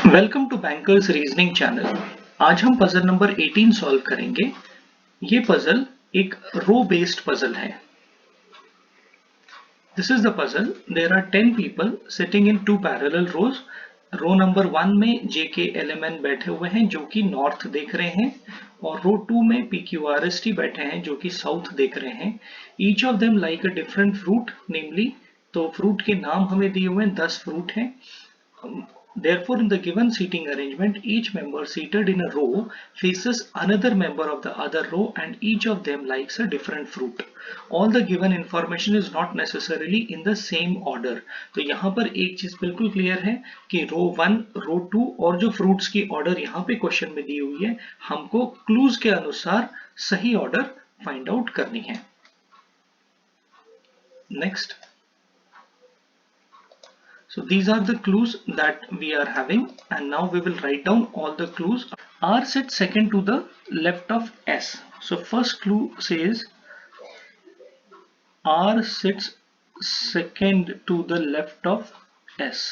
Welcome to bankers reasoning channel. आज हम puzzle number 18 solve करेंगे। ये पजल एक रो बेस्ड पजल है। This is the puzzle. There are 10 people sitting in two parallel rows. Row number 1 में JKLMN बैठे हुए हैं जो कि नॉर्थ देख रहे हैं, और रो 2 में PQRST बैठे हैं जो कि साउथ देख रहे हैं। Each of them like a different fruit, namely, तो फ्रूट के नाम हमें दिए हुए हैं, 10 फ्रूट हैं। Therefore, in the given seating arrangement, each member seated in a row faces another member of the other row and each of them likes a different fruit. All the given information is not necessarily in the same order. तो यहाँ पर एक चीज बिल्कुल clear है कि रो 1, रो 2 और जो फ्रूट्स की ऑर्डर यहाँ पे क्वेश्चन में दी हुई है, हमको क्लूज के अनुसार सही ऑर्डर फाइंड आउट करनी है। Next, so these are the clues that we are having, and now we will write down all the clues. R sits second to the left of S. So first clue says R sits second to the left of S.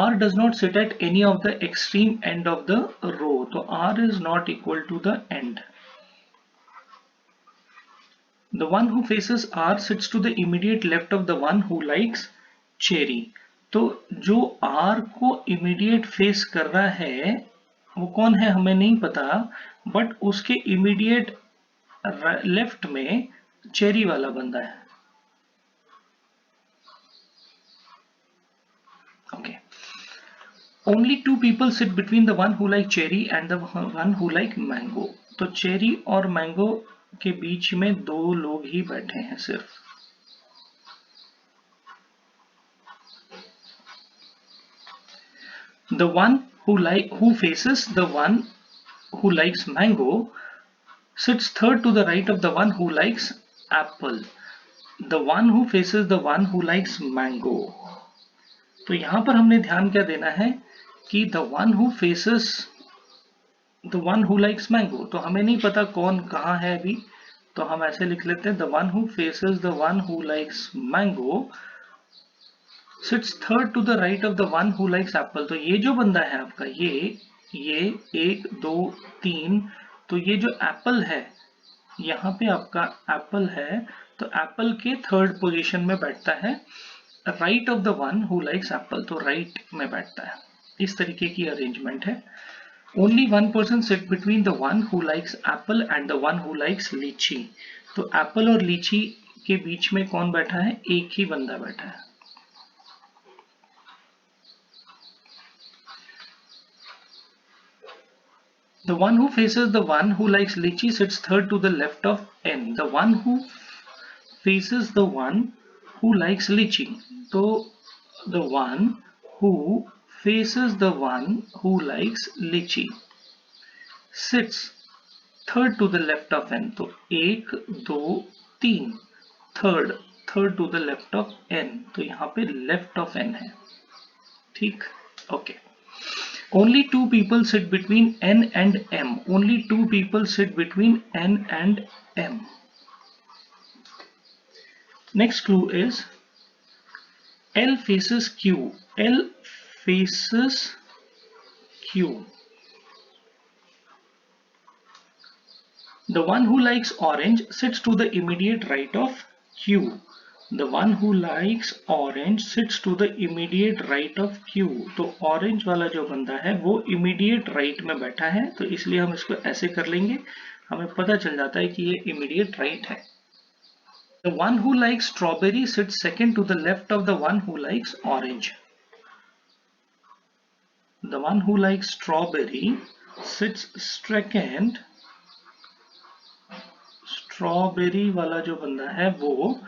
R does not sit at any of the extreme end of the row. So R is not equal to the end. The one who faces R sits to the immediate left of the one who likes cherry. तो जो R को immediate face कर रहा है वो कौन है हमें नहीं पता, बट उसके इमीडिएट लेफ्ट में चेरी वाला बंदा है। Okay, only 2 people sit between the one who like cherry and the one who like mango. तो चेरी और मैंगो के बीच में 2 लोग ही बैठे हैं सिर्फ। The one who faces the one who likes mango sits third to the right of the one who likes apple. The one who faces the one who likes mango. तो यहां पर हमने ध्यान क्या देना है कि the one who faces the one who likes mango, तो हमें नहीं पता कौन कहां है अभी, तो हम ऐसे लिख लेते हैं the one who faces the one who likes mango sits third to the right of the one who likes apple. तो ये जो बंदा है आपका, ये 1 2 3, तो ये जो एप्पल है, यहाँ पे आपका एप्पल है, तो एप्पल के थर्ड पोजीशन में बैठता है, right of the one who likes Apple, तो राइट में बैठता है। इस तरीके की अरेंजमेंट है। Only one person sit between the one who likes Apple and the one who likes लीची। तो एप्पल और लीची के बीच में कौन बैठा है? एक ही बंदा बैठा है। The one who faces the one who likes lychee sits third to the left of N. The one who faces the one who likes lychee. So the one who faces the one who likes lychee sits third to the left of N. तो 1 2 3, third to the left of N. तो यहाँ पे left of N है। ठीक, okay. Only 2 people sit between N and M. Only 2 people sit between N and M. Next clue is L faces Q. L faces Q. The one who likes orange sits to the immediate right of Q. The one who likes orange sits to the immediate right of Q. तो orange वाला जो बंदा है वो immediate right में बैठा है, तो इसलिए हम इसको ऐसे कर लेंगे, हमें पता चल जाता है कि ये इमीडिएट राइट है। The one who likes strawberry sits second to the left of the one who likes orange. The one who likes strawberry sits second, strawberry वाला जो बंदा है वो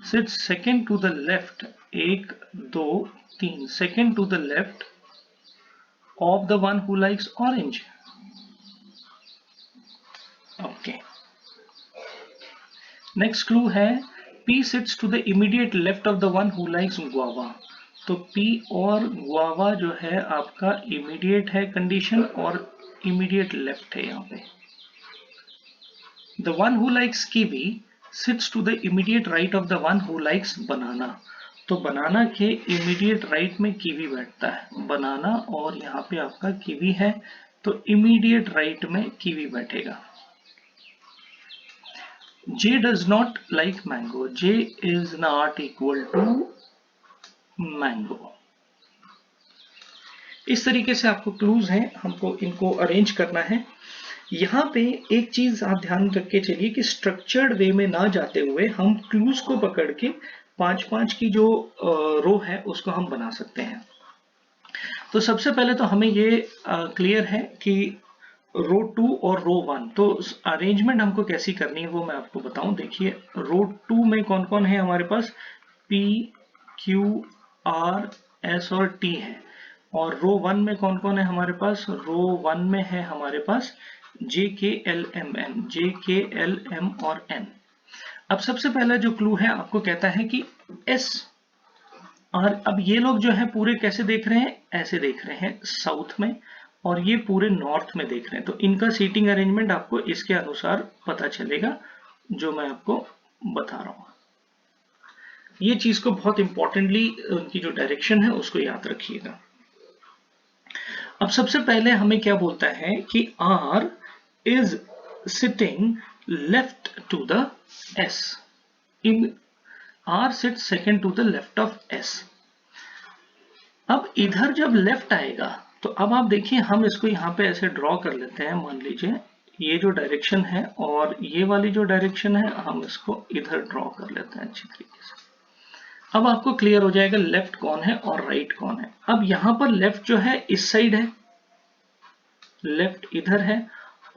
sits second to the left, 1 2 3, second to the left of the one who likes orange. Okay, next clue है P sits to the immediate left of the one who likes guava. तो P और guava जो है आपका immediate है condition, और immediate left है यहाँ पे। The one who likes kiwi sits to the immediate right of the one who likes banana. तो बनाना के इमीडिएट राइट में कीवी बैठता है, बनाना और यहाँ पे आपका कीवी है, तो इमीडिएट राइट में कीवी बैठेगा। J does not like mango. J is not equal to mango. इस तरीके से आपको क्लूज हैं, हमको इनको अरेंज करना है। यहाँ पे एक चीज आप ध्यान रख के चलिए कि स्ट्रक्चर्ड वे में ना जाते हुए हम क्लूज को पकड़ के 5-5 की जो रो है उसको हम बना सकते हैं। तो सबसे पहले तो हमें ये क्लियर है कि रो 2 और रो 1, तो अरेंजमेंट हमको कैसी करनी है वो मैं आपको बताऊं। देखिए रो 2 में कौन कौन है हमारे पास, P, Q, R, S और T है। और रो 1 में कौन कौन है हमारे पास, रो 1 में है हमारे पास J, K, L, M, N, J, K, L, M और N। अब सबसे पहला जो क्लू है आपको कहता है कि S, और अब ये लोग जो है पूरे कैसे देख रहे हैं, ऐसे देख रहे हैं साउथ में, और ये पूरे नॉर्थ में देख रहे हैं। तो इनका सीटिंग अरेंजमेंट आपको इसके अनुसार पता चलेगा जो मैं आपको बता रहा हूं। ये चीज को बहुत इंपॉर्टेंटली उनकी जो डायरेक्शन है उसको याद रखिएगा। अब सबसे पहले हमें क्या बोलता है कि R is sitting left to the S, R sit second to the left of S। अब इधर जब लेफ्ट आएगा तो अब आप देखिए हम इसको यहाँ पे ऐसे ड्रॉ कर लेते हैं। मान लीजिए ये जो डायरेक्शन है और ये वाली जो डायरेक्शन है हम इसको इधर ड्रॉ कर लेते हैं अच्छी तरीके से। अब आपको क्लियर हो जाएगा लेफ्ट कौन है और राइट कौन है। अब यहाँ पर लेफ्ट जो है इस साइड है, लेफ्ट इधर है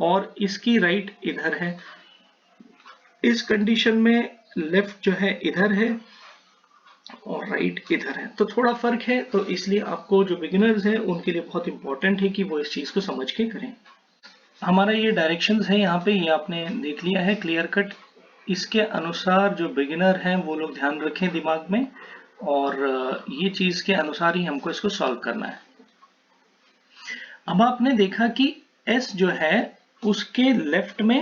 और इसकी राइट इधर है। इस कंडीशन में लेफ्ट जो है इधर है और राइट इधर है, तो थोड़ा फर्क है। तो इसलिए आपको जो बिगिनर्स हैं उनके लिए बहुत इंपॉर्टेंट है कि वो इस चीज को समझ के करें। हमारा ये डायरेक्शंस है यहाँ पे, ये आपने देख लिया है क्लियर कट। इसके अनुसार जो बिगिनर हैं वो लोग ध्यान रखें दिमाग में, और ये चीज के अनुसार ही हमको इसको सॉल्व करना है। अब आपने देखा कि S जो है उसके लेफ्ट में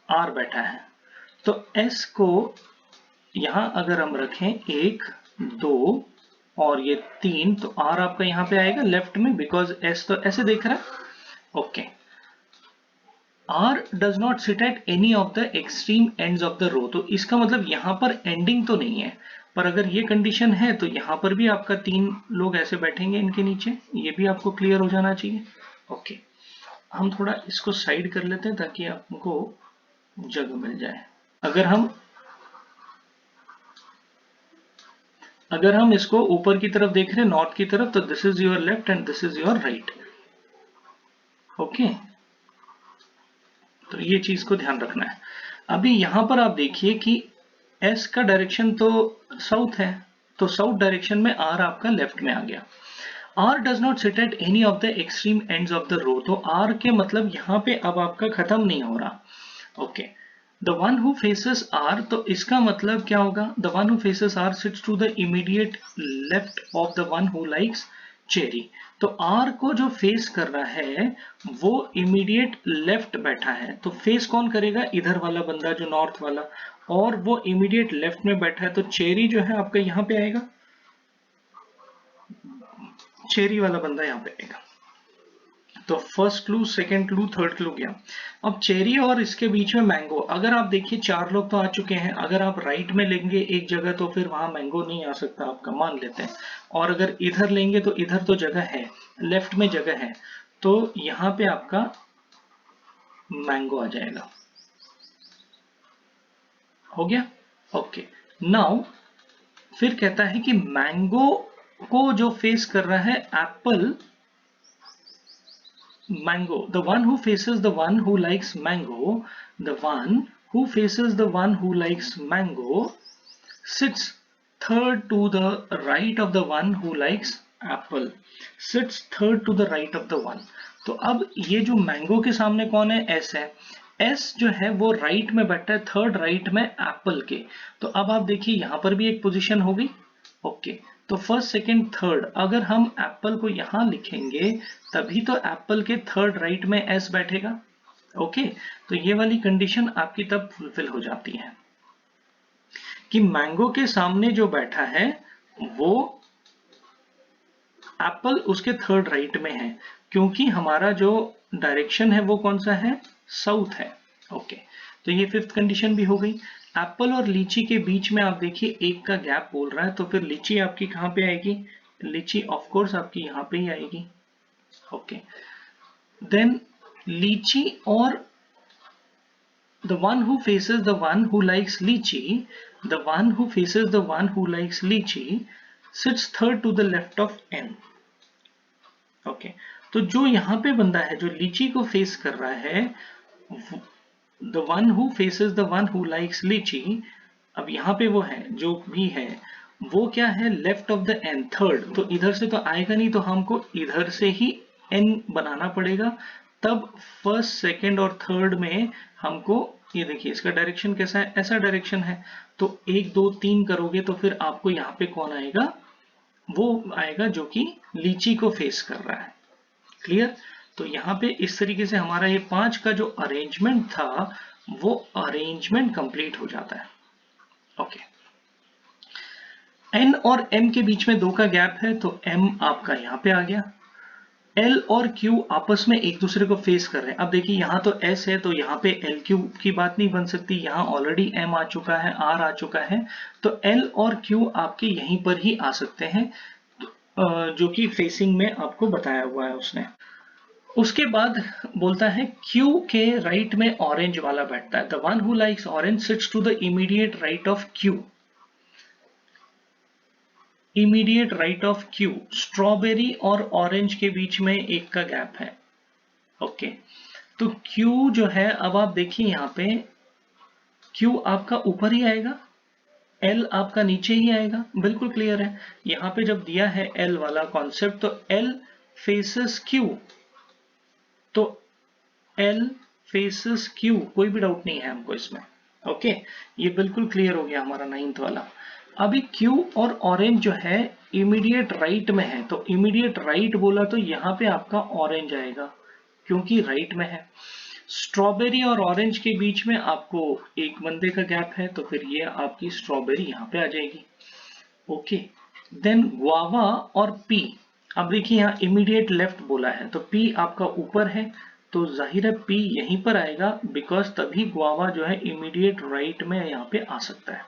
R बैठा है, तो S को यहां अगर हम रखें 1, 2 और ये 3, तो R आपका यहां पे आएगा लेफ्ट में, बिकॉज S तो ऐसे देख रहा है। Okay, R does not sit at any of the extreme ends of the row, तो इसका मतलब यहां पर एंडिंग तो नहीं है, पर अगर ये कंडीशन है तो यहां पर भी आपका 3 लोग ऐसे बैठेंगे इनके नीचे, ये भी आपको क्लियर हो जाना चाहिए। ओके, हम थोड़ा इसको साइड कर लेते हैं ताकि आपको जगह मिल जाए। अगर हम इसको ऊपर की तरफ देख रहे हैं नॉर्थ की तरफ, तो this is your left and this is your right. Okay, तो ये चीज को ध्यान रखना है। अभी यहां पर आप देखिए कि S का डायरेक्शन तो साउथ है, तो साउथ डायरेक्शन में R आपका लेफ्ट में आ गया। R does not sit at any of the extreme ends of the row, तो R के मतलब यहां पे अब आपका खत्म नहीं हो रहा। Okay, the one who faces R, तो इसका मतलब क्या होगा, the one who faces R sits to the immediate left of the one who likes cherry. तो R को जो फेस कर रहा है वो इमीडिएट लेफ्ट बैठा है, तो फेस कौन करेगा, इधर वाला बंदा जो नॉर्थ वाला, और वो इमीडिएट लेफ्ट में बैठा है, तो चेरी जो है आपका यहां पे आएगा, चेरी वाला बंदा यहां पे आएगा। तो first clue, second clue, third clue गया। अब चेरी और इसके बीच में मैंगो, अगर आप देखिए 4 लोग तो आ चुके हैं, अगर आप राइट में लेंगे एक जगह तो फिर वहां मैंगो नहीं आ सकता आपका, मान लेते हैं। और अगर इधर लेंगे तो इधर तो जगह है, लेफ्ट में जगह है, तो यहां पे आपका मैंगो आ जाएगा। हो गया। ओके, नाउ फिर कहता है कि मैंगो को जो फेस कर रहा है Apple, mango, the one who faces the one who likes mango, the one who faces the one who likes mango sits third to the right of the one who likes apple, sits third to the right of the one। तो अब ये जो mango के सामने कौन है, S है, S जो है वो राइट में बैठा है, थर्ड राइट में एप्पल के। तो अब आप देखिए यहां पर भी एक पोजीशन हो गई। ओके, तो फर्स्ट सेकंड थर्ड, अगर हम एप्पल को यहां लिखेंगे तभी तो एप्पल के थर्ड राइट में S बैठेगा। ओके, तो ये वाली कंडीशन आपकी तब फुलफिल हो जाती है। कि मैंगो के सामने जो बैठा है वो एप्पल उसके थर्ड राइट में है, क्योंकि हमारा जो डायरेक्शन है वो कौन सा है, साउथ है। ओके, तो ये फिफ्थ कंडीशन भी हो गई। एप्पल और लीची के बीच में आप देखिए एक का गैप बोल रहा है, तो फिर लीची आपकी कहाँ पे आएगी, लीची ऑफ कोर्स आपकी यहाँ पे ही आएगी। ओके, देन लीची और the one who faces the one who likes lychee, the one who faces the one who likes lychee sits third to the left of n. Okay, तो जो यहाँ पे बंदा है जो लीची को फेस कर रहा है, the one who faces the one who likes लीची, अब यहाँ पे वो है जो भी है वो क्या है, left of the N, third, तो इधर से तो आएगा नहीं, तो हमको इधर से ही एन बनाना पड़ेगा, तब फर्स्ट सेकंड और थर्ड में हमको, ये देखिए इसका डायरेक्शन कैसा है, ऐसा डायरेक्शन है, तो 1 2 3 करोगे तो फिर आपको यहाँ पे कौन आएगा, वो आएगा जो कि लीची को फेस कर रहा है। क्लियर, तो यहाँ पे इस तरीके से हमारा ये 5 का जो अरेंजमेंट था वो अरेंजमेंट कंप्लीट हो जाता है। ओके, एन और एम के बीच में 2 का गैप है, तो एम आपका यहाँ पे आ गया। एल और क्यू आपस में एक दूसरे को फेस कर रहे हैं। अब देखिए यहाँ तो एस है, तो यहाँ पे एल क्यू की बात नहीं बन सकती, यहाँ ऑलरेडी एम आ चुका है, आर आ चुका है, तो एल और क्यू आपके यहीं पर ही आ सकते हैं, जो कि फेसिंग में आपको बताया हुआ है उसने। उसके बाद बोलता है क्यू के राइट में ऑरेंज वाला बैठता है, the one who likes orange sits to the immediate right of Q, immediate right of Q, strawberry और ऑरेंज के बीच में 1 का गैप है। ओके, तो क्यू जो है, अब आप देखिए यहाँ पे क्यू आपका ऊपर ही आएगा, एल आपका नीचे ही आएगा, बिल्कुल क्लियर है। यहाँ पे जब दिया है एल वाला कॉन्सेप्ट, तो एल फेसेस क्यू, तो एल फेसेस क्यू, कोई भी डाउट नहीं है हमको इसमें। ओके, ये बिल्कुल क्लियर हो गया हमारा 9th वाला। अभी क्यू और ऑरेंज जो है इमीडिएट राइट में है, तो इमीडिएट राइट बोला तो यहाँ पे आपका ऑरेंज आएगा क्योंकि राइट में है। स्ट्रॉबेरी और ऑरेंज के बीच में आपको एक बंदे का गैप है, तो फिर ये आपकी स्ट्रॉबेरी यहाँ पे आ जाएगी। ओके, देन गुआवा और पी, अब देखिए यहाँ इमीडिएट लेफ्ट बोला है, तो पी आपका ऊपर है, तो जाहिर है पी यहीं पर आएगा, बिकॉज तभी गुआवा जो है इमीडिएट राइट में यहाँ पे आ सकता है।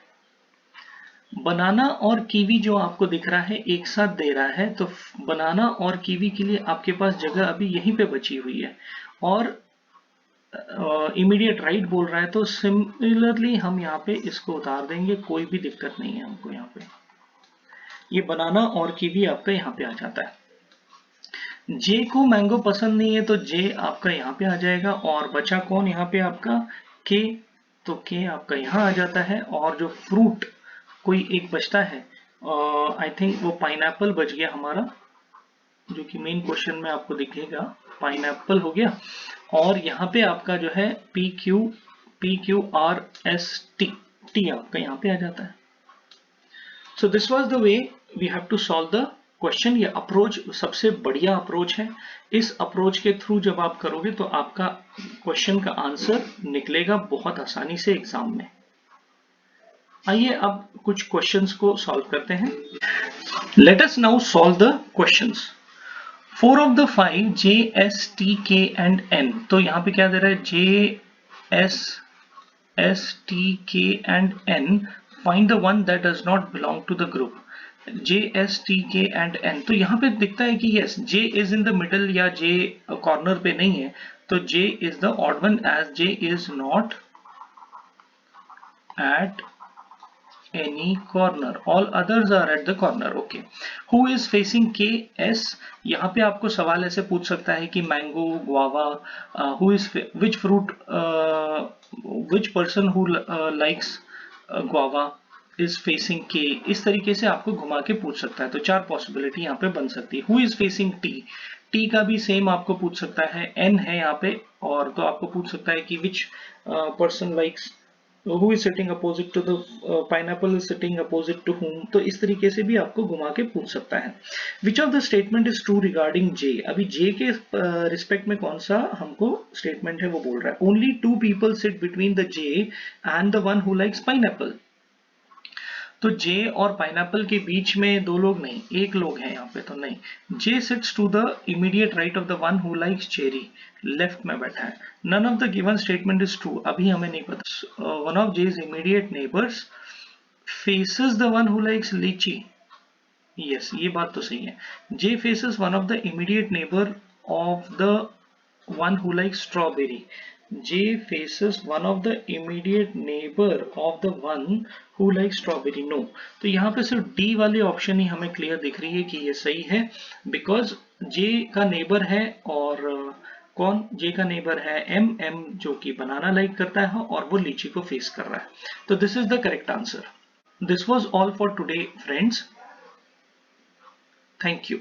बनाना और कीवी जो आपको दिख रहा है एक साथ दे रहा है, तो बनाना और कीवी के लिए आपके पास जगह अभी यहीं पे बची हुई है, और इमीडिएट राइट बोल रहा है, तो सिमिलरली हम यहाँ पे इसको उतार देंगे, कोई भी दिक्कत नहीं है हमको। यहाँ पे ये बनाना और कीवी आपका यहाँ पे आ जाता है। जे को मैंगो पसंद नहीं है, तो जे आपका यहाँ पे आ जाएगा, और बचा कौन यहाँ पे आपका, के, तो के आपका यहाँ आ जाता है, और जो फ्रूट कोई एक बचता है, आई थिंक वो पाइनएप्पल बच गया हमारा, जो कि मेन क्वेश्चन में आपको दिखेगा, पाइनएप्पल हो गया, और यहाँ पे आपका जो है P Q R S T, T आपका यहाँ पे आ जाता है। So this was the way we have to solve the question. ये अप्रोच सबसे बढ़िया अप्रोच है, इस अप्रोच के थ्रू जब आप करोगे तो आपका क्वेश्चन का आंसर निकलेगा बहुत आसानी से एग्जाम में। आइए अब कुछ क्वेश्चंस को सॉल्व करते हैं। Let us now solve the questions. 4 of the 5 J, S, T, K and N, तो यहाँ पे क्या दे रहा है, J, S, T, K and N, find the one that does not belong to the group. J, S, T, K and N, तो यहाँ पे दिखता है कि yes, J is in the middle या J कॉर्नर पे नहीं है, तो J is the odd one as J is not at any corner, all others are at the corner. Okay, who is facing K, S, यहाँ पे आपको सवाल ऐसे पूछ सकता है कि mango, guava, who is which fruit, which person who likes guava is facing K, इस तरीके से आपको घुमा के पूछ सकता है, तो 4 पॉसिबिलिटी यहाँ पे बन सकती है। Who is facing T, T का भी सेम आपको पूछ सकता है, N है यहाँ पे, और तो आपको पूछ सकता है कि which person likes, who is sitting opposite to the pineapple is sitting opposite to whom, तो इस तरीके से भी आपको घुमा के पूछ सकता है। Which of the statement is true regarding J, अभी J के रिस्पेक्ट में कौन सा हमको स्टेटमेंट है वो बोल रहा है, only 2 people sit between the J and the one who likes pineapple, तो जे और पाइनएप्पल के बीच में दो लोग नहीं, एक लोग हैं यहाँ पे, तो नहीं। J sits to the immediate right of the one who likes cherry, left में बैठा है। None of the given statement is true, अभी हमें नहीं पता। One of J's immediate neighbours faces the one who likes lychee, yes ये बात तो सही है। J faces one of the immediate neighbour of the one who likes strawberry. J faces one of the immediate neighbor of the one who likes strawberry. No. तो यहाँ पे सिर्फ D वाली ऑप्शन ही हमें क्लियर दिख रही है कि ये सही है, बिकॉज J का नेबर है और कौन J का नेबर है M जो कि बनाना लाइक करता है और वो लीची को फेस कर रहा है। तो this is the correct answer. This was all for today friends, thank you.